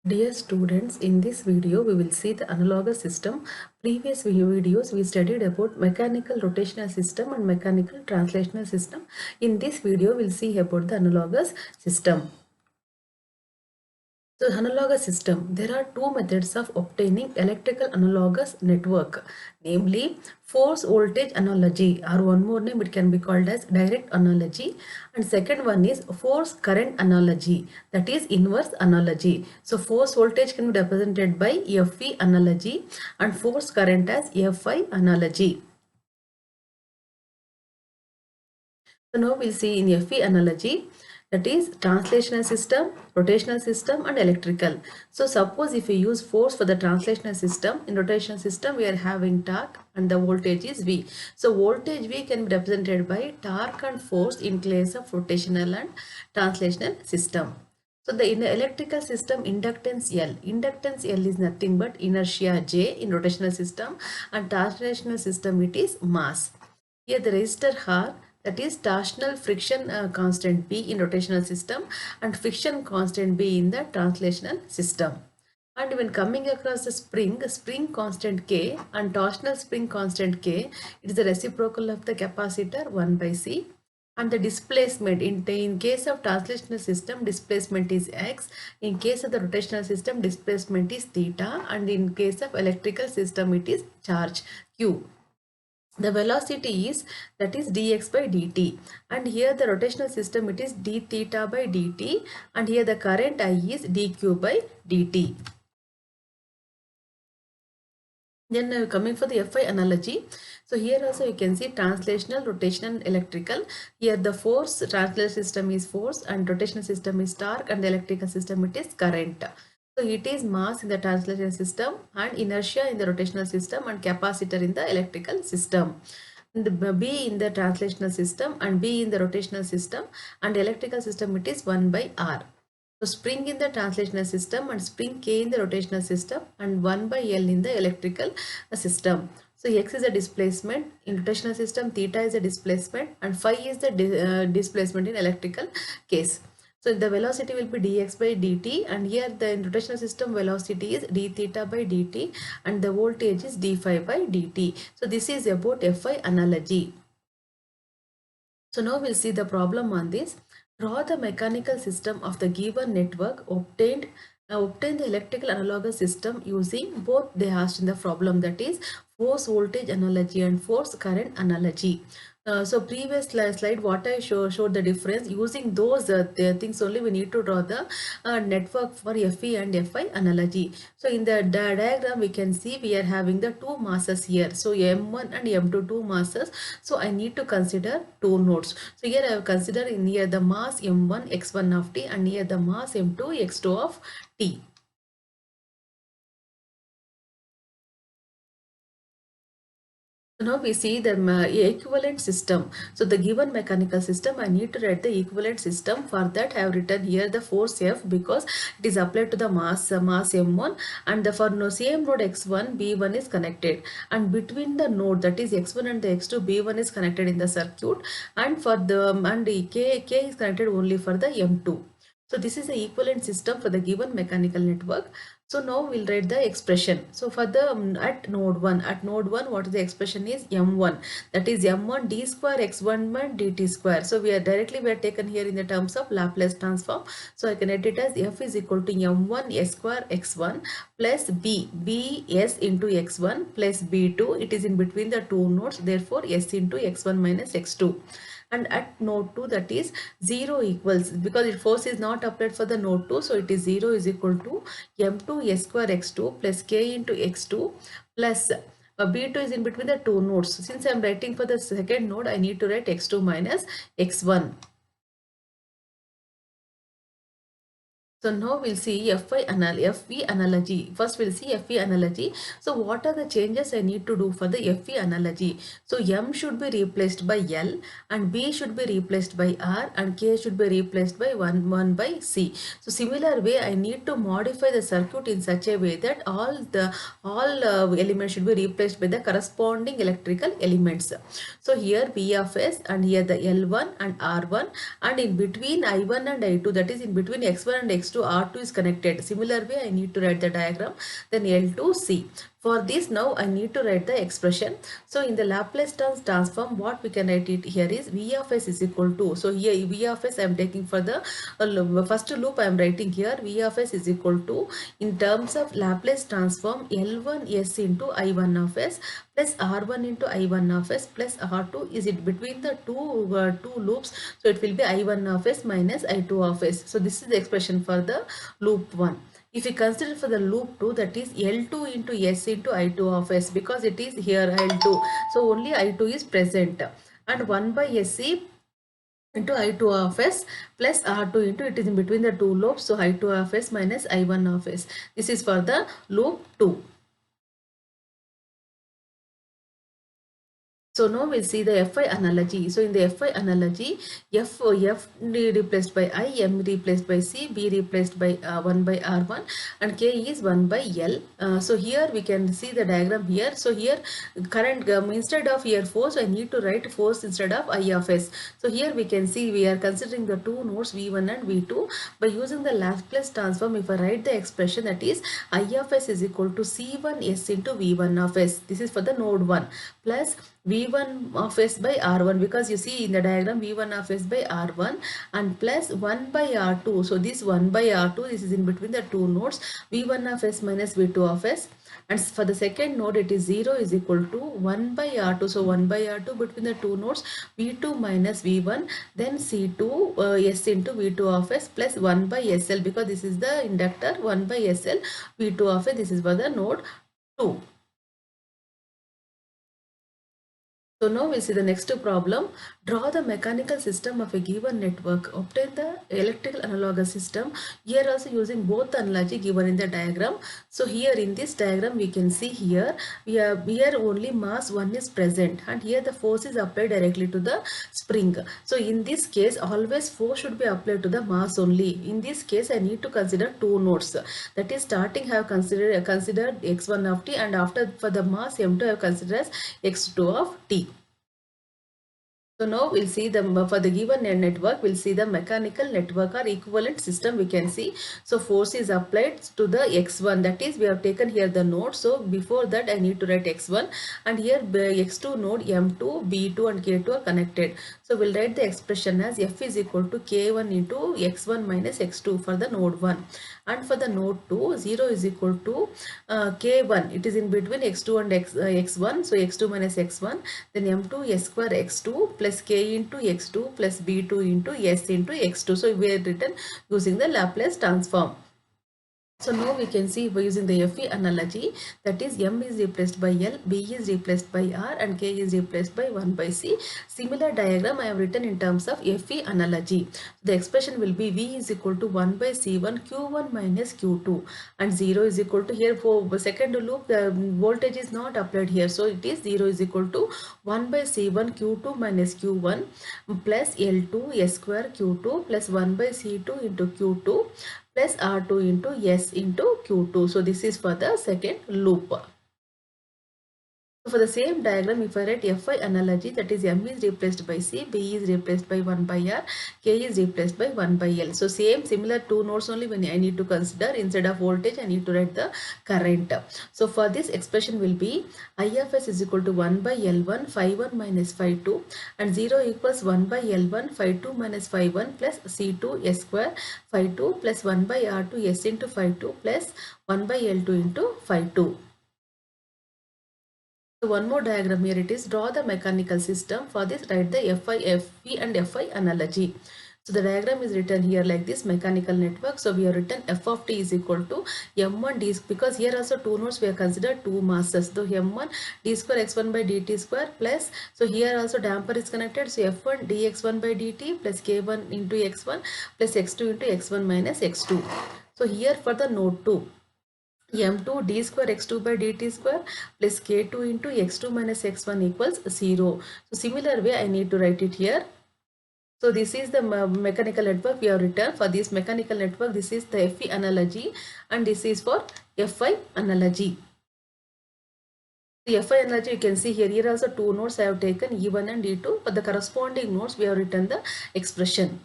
Dear students, in this video we will see the analogous system. Previous videos we studied about mechanical rotational system and mechanical translational system. In this video we'll see about the analogous system. So analogous system, there are two methods of obtaining electrical analogous network, namely force voltage analogy, or one more name it can be called as direct analogy, and second one is force current analogy, that is inverse analogy. So force voltage can be represented by FV analogy and force current as FI analogy. So now we'll see in FE analogy, that is translational system, rotational system and electrical. So suppose if we use force for the translational system, in rotational system we are having torque and the voltage is V. So voltage V can be represented by torque and force in case of rotational and translational system. So in the electrical system, inductance L. Inductance L is nothing but inertia J in rotational system, and translational system it is mass. Here the resistor R, that is torsional friction constant B in rotational system and friction constant B in the translational system. And when coming across the spring constant K and torsional spring constant K, it is the reciprocal of the capacitor 1 by C. And the displacement in case of translational system, displacement is X. In case of the rotational system, displacement is theta. And in case of electrical system, it is charge Q. The velocity is, that is dx by dt, and here the rotational system it is d theta by dt, and here the current I is dq by dt. Then coming for the FI analogy, so here also you can see translational, rotational, electrical. Here the force, translational system is force and rotational system is torque, and the electrical system it is current. So it is mass in the translational system and inertia in the rotational system and capacitor in the electrical system. And the B in the translational system and B in the rotational system, and electrical system it is 1 by R. So spring in the translational system and spring K in the rotational system and 1 by L in the electrical system. So X is a displacement in rotational system, theta is a displacement, and phi is the displacement in electrical case. So the velocity will be dx by dt, and here the in rotational system velocity is d theta by dt, and the voltage is d phi by dt. So this is about FI analogy. So now we'll see the problem on this. Draw the mechanical system of the given network obtain the electrical analogous system using both they asked in the problem, that is force voltage analogy and force current analogy. So previous slide what I showed the difference. Using those things only we need to draw the network for FE and FI analogy. So in the diagram we can see we are having the two masses here. So M1 and M2 two masses. So I need to consider two nodes. So here I have considered in here the mass M1 x1 of t and here the mass M2 x2 of t. So now we see the equivalent system. So the given mechanical system, I need to write the equivalent system. For that I have written here the force F because it is applied to the mass M1, and for no same node x1 B1 is connected, and between the node that is x1 and the x2 B1 is connected in the circuit, and for the K is connected only for the M2. So this is the equivalent system for the given mechanical network. So now we'll write the expression. So for the at node 1, what is the expression is M1, that is M1 d square x1 by dt square. So we are taken here in the terms of Laplace transform. So I can write it as F is equal to M1 s square x1 plus B s into x1 plus B2. It is in between the two nodes, therefore s into x1 minus x2. And at node 2, that is 0 equals, because the force is not applied for the node 2, so it is 0 is equal to m2 s square x2 plus k into x2 plus b2 is in between the two nodes. So since I am writing for the second node, I need to write x2 minus x1. So now we'll see FV analogy. First we'll see FV analogy. So what are the changes I need to do for the FV analogy? So M should be replaced by L, and B should be replaced by R, and K should be replaced by 1 by C. So similar way I need to modify the circuit in such a way that all elements should be replaced by the corresponding electrical elements. So here B of S, and here the L1 and R1, and in between I1 and I2, that is in between X1 and X2, to R2 is connected. Similar way, I need to write the diagram. Then L2C. For this, now I need to write the expression. So in the Laplace transform, what we can write it here is V of s is equal to. So here V of s I am taking for the first loop. I am writing here V of s is equal to, in terms of Laplace transform, L1s into I1 of s plus R1 into I1 of s plus R2 is it between the two loops. So it will be I1 of s minus I2 of s. So this is the expression for the loop 1. If we consider for the loop 2, that is L2 into S into I2 of S, because it is here L2. So only I2 is present, and 1 by SC into I2 of S plus R2 into, it is in between the two loops. So I2 of S minus I1 of S. This is for the loop 2. So now we'll see the Fi analogy. So in the Fi analogy, F replaced by I, M replaced by C, B replaced by 1 by R1, and K is 1 by L. So here we can see the diagram here. So here current instead of here force, I need to write force instead of I of S. So here we can see we are considering the two nodes V1 and V2. By using the Laplace transform, if I write the expression, that is I of S is equal to C1S into V1 of S. This is for the node 1 plus V1 of S by R1, because you see in the diagram V1 of S by R1, and plus 1 by R2. So this 1 by R2, this is in between the two nodes V1 of S minus V2 of S. And for the second node, it is 0 is equal to 1 by R2. So 1 by R2 between the two nodes V2 minus V1, then C2 S into V2 of S plus 1 by SL, because this is the inductor, 1 by SL V2 of S. This is for the node 2. So now we see the next problem. Draw the mechanical system of a given network. Obtain the electrical analogous system. Here also using both the analogy given in the diagram. So here in this diagram we can see here, here only mass 1 is present, and here the force is applied directly to the spring. So in this case always force should be applied to the mass only. In this case I need to consider two nodes. That is, starting have considered x1 of t, and after for the mass m2 I have considered as x2 of t. So now we'll see the, for the given network, we'll see the mechanical network or equivalent system we can see. So force is applied to the x1, that is we have taken here the node. So before that I need to write x1, and here x2 node m2, b2 and k2 are connected. So we'll write the expression as F is equal to k1 into x1 minus x2 for the node 1. And for the node 2, 0 is equal to k1, it is in between x2 and x1, so x2 minus x1, then m2 s square x2 plus k into x2 plus b2 into s into x2. So we have written using the Laplace transform. So now we can see by using the Fe analogy, that is M is replaced by L, B is replaced by R, and K is replaced by 1 by C. Similar diagram I have written in terms of Fe analogy. The expression will be V is equal to 1 by C1 Q1 minus Q2, and 0 is equal to, here for second loop the voltage is not applied here, so it is 0 is equal to 1 by C1 Q2 minus Q1 plus L2 S square Q2 plus 1 by C2 into Q2 plus R2 into S into Q2. So this is for the second loop. So for the same diagram, if I write Fi analogy, that is M is replaced by C, B is replaced by 1 by R, K is replaced by 1 by L. So similar two nodes only when I need to consider, instead of voltage I need to write the current. So for this expression will be I of S is equal to 1 by L1 phi 1 minus phi 2, and 0 equals 1 by L1 phi 2 minus phi 1 plus C2 S square phi 2 plus 1 by R2 S into phi 2 plus 1 by L2 into phi 2. So one more diagram here, it is draw the mechanical system. For this write the Fi, Fp and Fi analogy. So the diagram is written here like this, mechanical network. So we have written f of t is equal to m1 d, because here also two nodes we have considered two masses. So m1 d square x1 by dt square plus, so here also damper is connected, so f1 dx1 by dt plus k1 into x1 plus x2 into x1 minus x2. So here for the node 2, m2 d square x2 by dt square plus k2 into x2 minus x1 equals 0. So similar way I need to write it here. So this is the mechanical network we have written. For this mechanical network, this is the Fe analogy, and this is for Fi analogy. The Fi analogy you can see here, here also two nodes I have taken E1 and E2, but the corresponding nodes we have written the expression.